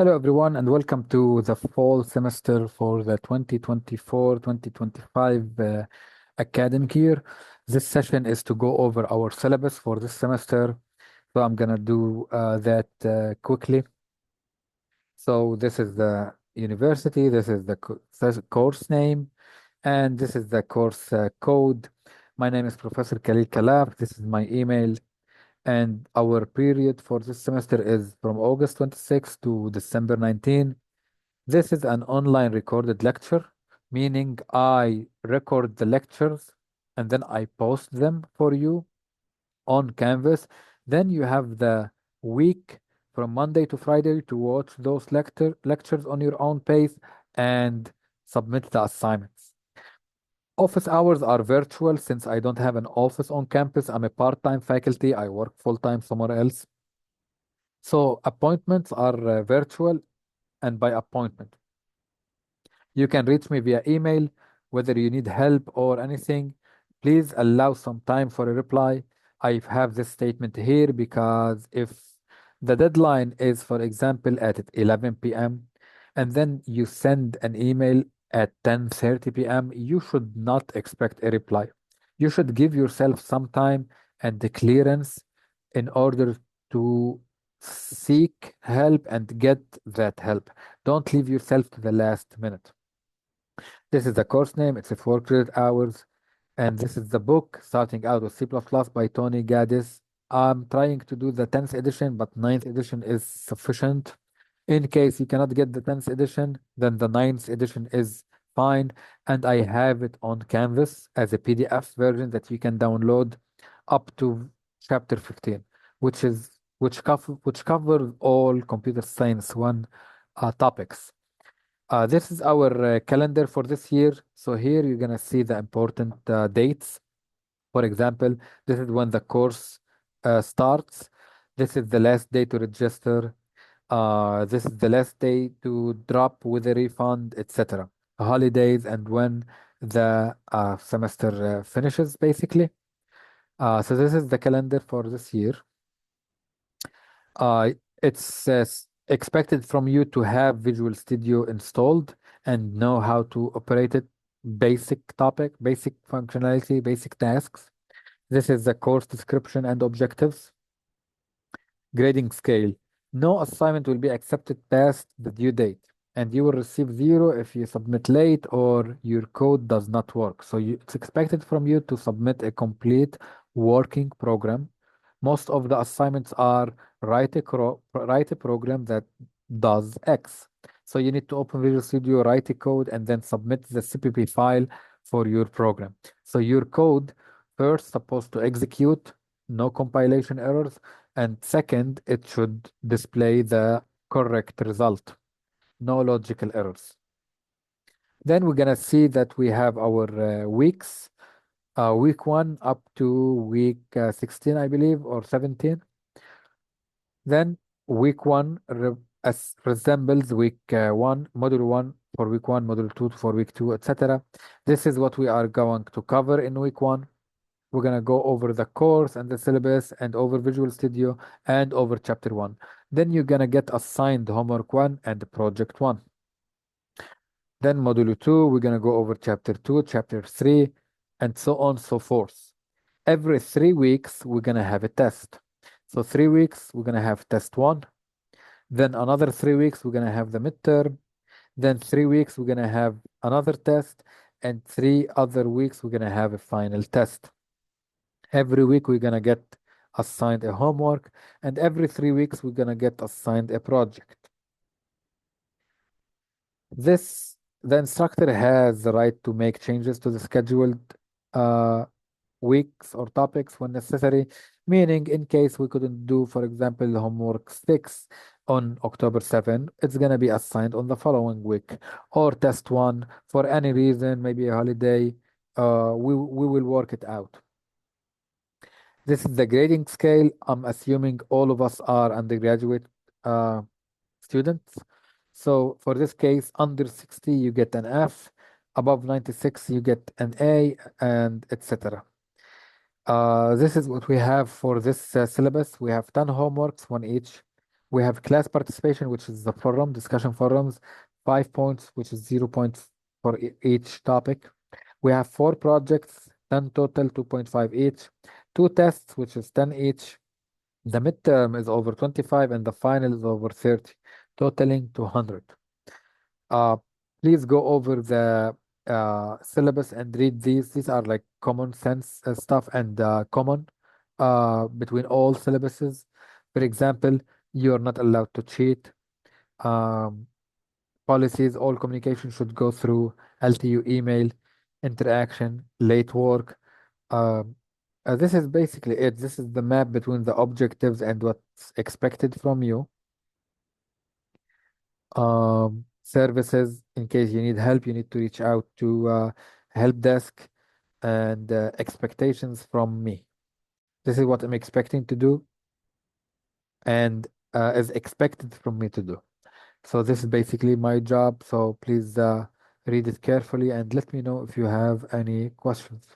Hello, everyone, and welcome to the fall semester for the 2024-2025 academic year. This session is to go over our syllabus for this semester. So I'm going to do that quickly. So this is the university, this is the course name, and this is the course code. My name is Professor Khalil Khalaf. This is my email. And our period for this semester is from August 26 to December 19. This is an online recorded lecture, meaning I record the lectures and then I post them for you on Canvas. Then you have the week from Monday to Friday to watch those lectures on your own pace and submit the assignments. Office hours are virtual since I don't have an office on campus. I'm a part-time faculty. I work full-time somewhere else. So appointments are virtual and by appointment. You can reach me via email, whether you need help or anything. Please allow some time for a reply. I have this statement here because if the deadline is, for example, at 11 p.m., and then you send an email at 10:30 p.m., you should not expect a reply. You should give yourself some time and the clearance in order to seek help and get that help. Don't leave yourself to the last minute. This is the course name. It's a 4 credit hours. And this is the book, Starting Out with C++ by Tony Gaddis. I'm trying to do the 10th edition, but 9th edition is sufficient. In case you cannot get the 10th edition, then the 9th edition is fine. And I have it on Canvas as a PDF version that you can download up to chapter 15, which covers all computer science 1 topics. This is our calendar for this year. So here you're gonna see the important dates. For example, this is when the course starts. This is the last day to register. This is the last day to drop with a refund, etc. Holidays and when the semester finishes, basically. So this is the calendar for this year. Uh, it's expected from you to have Visual Studio installed and know how to operate it, basic topic, basic functionality, basic tasks. This is the course description and objectives. Grading scale. No assignment will be accepted past the due date, and you will receive 0 if you submit late or your code does not work. So it's expected from you to submit a complete working program. Most of the assignments are write a program that does X. So you need to open Visual Studio, write a code, and then submit the CPP file for your program. So your code first supposed to execute, no compilation errors, and second, it should display the correct result, no logical errors. Then we're gonna see that we have our weeks, week 1 up to week 16, I believe, or 17. Then week 1 resembles week 1, module 1 for week 1, module 2 for week 2, etc. This is what we are going to cover in week 1. We're going to go over the course and the syllabus and over Visual Studio and over chapter 1. Then you're going to get assigned homework 1 and project 1. Then module 2, we're going to go over chapter 2, chapter 3, and so on and so forth. Every 3 weeks, we're going to have a test. So 3 weeks, we're going to have test 1. Then another 3 weeks, we're going to have the midterm. Then 3 weeks, we're going to have another test. And 3 other weeks, we're going to have a final test. Every week we're gonna get assigned a homework, and every 3 weeks we're gonna get assigned a project. The instructor has the right to make changes to the scheduled uh, weeks or topics when necessary, meaning in case we couldn't do, for example, homework 6 on October 7, it's gonna be assigned on the following week, or test 1 for any reason, maybe a holiday, we will work it out. This is the grading scale. I'm assuming all of us are undergraduate uh, students. So for this case, under 60, you get an F. Above 96, you get an A, and etc. This is what we have for this syllabus. We have 10 homeworks, one each. We have class participation, which is the forum, discussion forums, 5 points, which is 0 points for each topic. We have 4 projects, 10 total, 2.5 each. 2 tests, which is 10 each. The midterm is over 25 and the final is over 30, totaling 200. Uh, Please go over the syllabus and read these. These are like common sense stuff and common between all syllabuses. For example, you're not allowed to cheat. Um, Policies, all communication should go through LTU email, interaction, late work. Um, this is basically it. This is the map between the objectives and what's expected from you. Services, in case you need help, you need to reach out to help desk and expectations from me. This is what I'm expecting to do and is expected from me to do. So this is basically my job. So please read it carefully and let me know if you have any questions.